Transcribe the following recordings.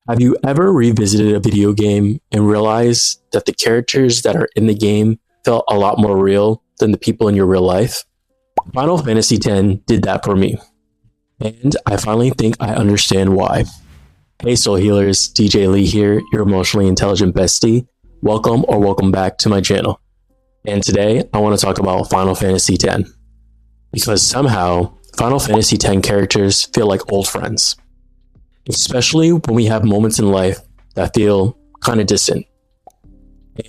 Have you ever revisited a video game and realized that the characters that are in the game felt a lot more real than the people in your real life? Final Fantasy X did that for me, and I finally think I understand why. Hey Soul Healers, DJ Lee here, your emotionally intelligent bestie. Welcome back to my channel. And today I want to talk about Final Fantasy X, because somehow Final Fantasy X characters feel like old friends. Especially when we have moments in life that feel kind of distant.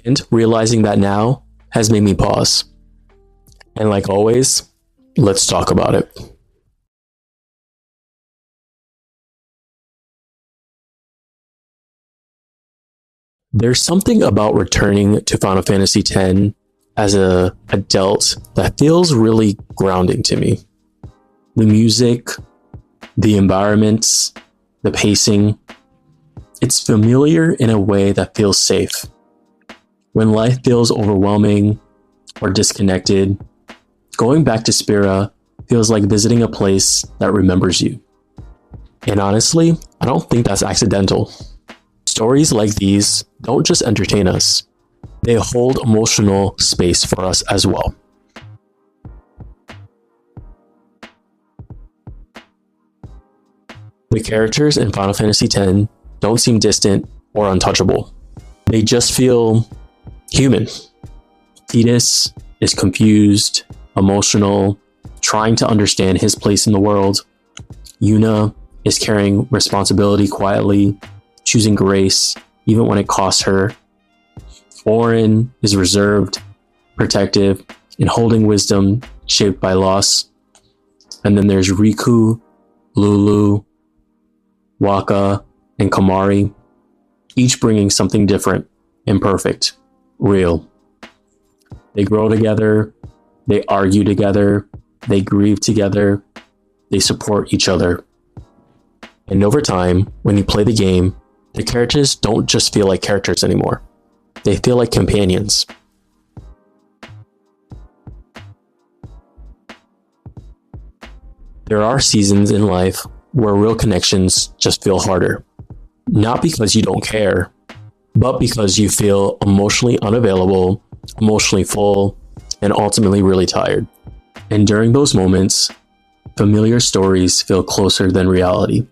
And realizing that now has made me pause. And like always, let's talk about it. There's something about returning to Final Fantasy X as an adult that feels really grounding to me. The music, the environments, the pacing, it's familiar in a way that feels safe. When life feels overwhelming or disconnected, going back to Spira feels like visiting a place that remembers you. And honestly, I don't think that's accidental. Stories like these don't just entertain us, they hold emotional space for us as well. The characters in Final Fantasy X don't seem distant or untouchable. They just feel human. Tidus is confused, emotional, trying to understand his place in the world. Yuna is carrying responsibility quietly, choosing grace even when it costs her. Auron is reserved, protective, and holding wisdom shaped by loss. And then there's Riku, Lulu, Waka, and Kamari, each bringing something different, imperfect, real. They grow together, they argue together, they grieve together, they support each other. And over time, when you play the game, the characters don't just feel like characters anymore. They feel like companions. There are seasons in life where real connections just feel harder. Not because you don't care, but because you feel emotionally unavailable, emotionally full, and ultimately really tired. And during those moments, familiar stories feel closer than reality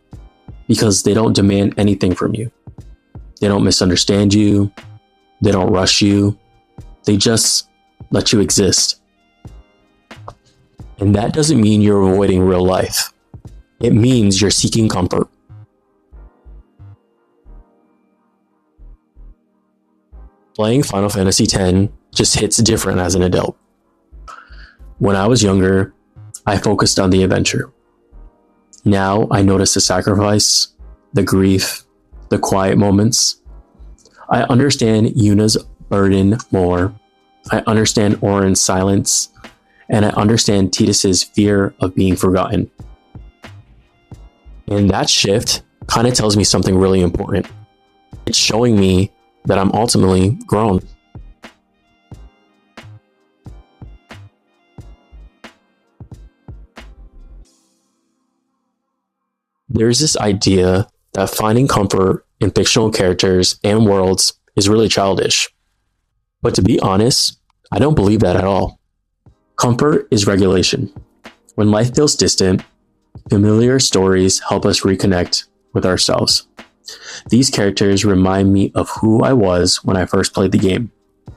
because they don't demand anything from you. They don't misunderstand you. They don't rush you. They just let you exist. And that doesn't mean you're avoiding real life. It means you're seeking comfort. Playing Final Fantasy X just hits different as an adult. When I was younger, I focused on the adventure. Now I notice the sacrifice, the grief, the quiet moments. I understand Yuna's burden more. I understand Auron's silence, and I understand Tidus's fear of being forgotten. And that shift kind of tells me something really important. It's showing me that I'm ultimately grown. There's this idea that finding comfort in fictional characters and worlds is really childish. But to be honest, I don't believe that at all. Comfort is regulation. When life feels distant, familiar stories help us reconnect with ourselves. These characters remind me of who I was when I first played the game,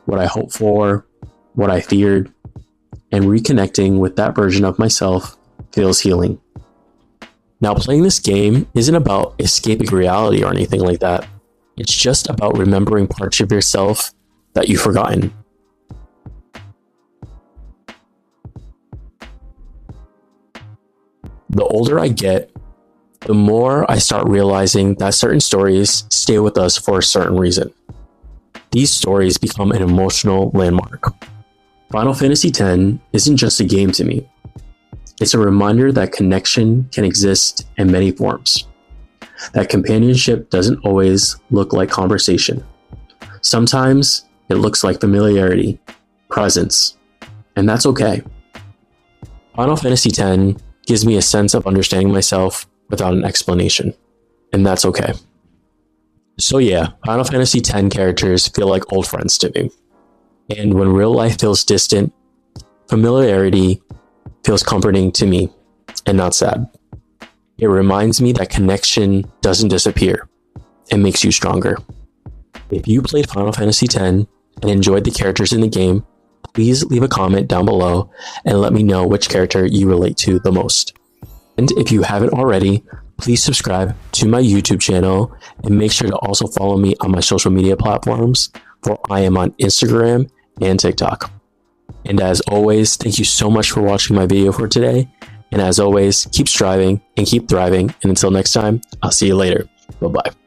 what I hoped for, what I feared, and reconnecting with that version of myself feels healing. Now, playing this game isn't about escaping reality or anything like that. It's just about remembering parts of yourself that you've forgotten. The older I get, the more I start realizing that certain stories stay with us for a certain reason. These stories become an emotional landmark. Final Fantasy X isn't just a game to me. It's a reminder that connection can exist in many forms. That companionship doesn't always look like conversation. Sometimes it looks like familiarity, presence, and that's okay. Final Fantasy X gives me a sense of understanding myself without an explanation, and that's okay. So yeah, Final Fantasy X characters feel like old friends to me. And when real life feels distant, familiarity feels comforting to me and not sad. It reminds me that connection doesn't disappear. It makes you stronger. If you played Final Fantasy X and enjoyed the characters in the game, please leave a comment down below and let me know which character you relate to the most. And if you haven't already, please subscribe to my YouTube channel and make sure to also follow me on my social media platforms, for I am on Instagram and TikTok. And as always, thank you so much for watching my video for today. And as always, keep striving and keep thriving. And until next time, I'll see you later. Bye-bye.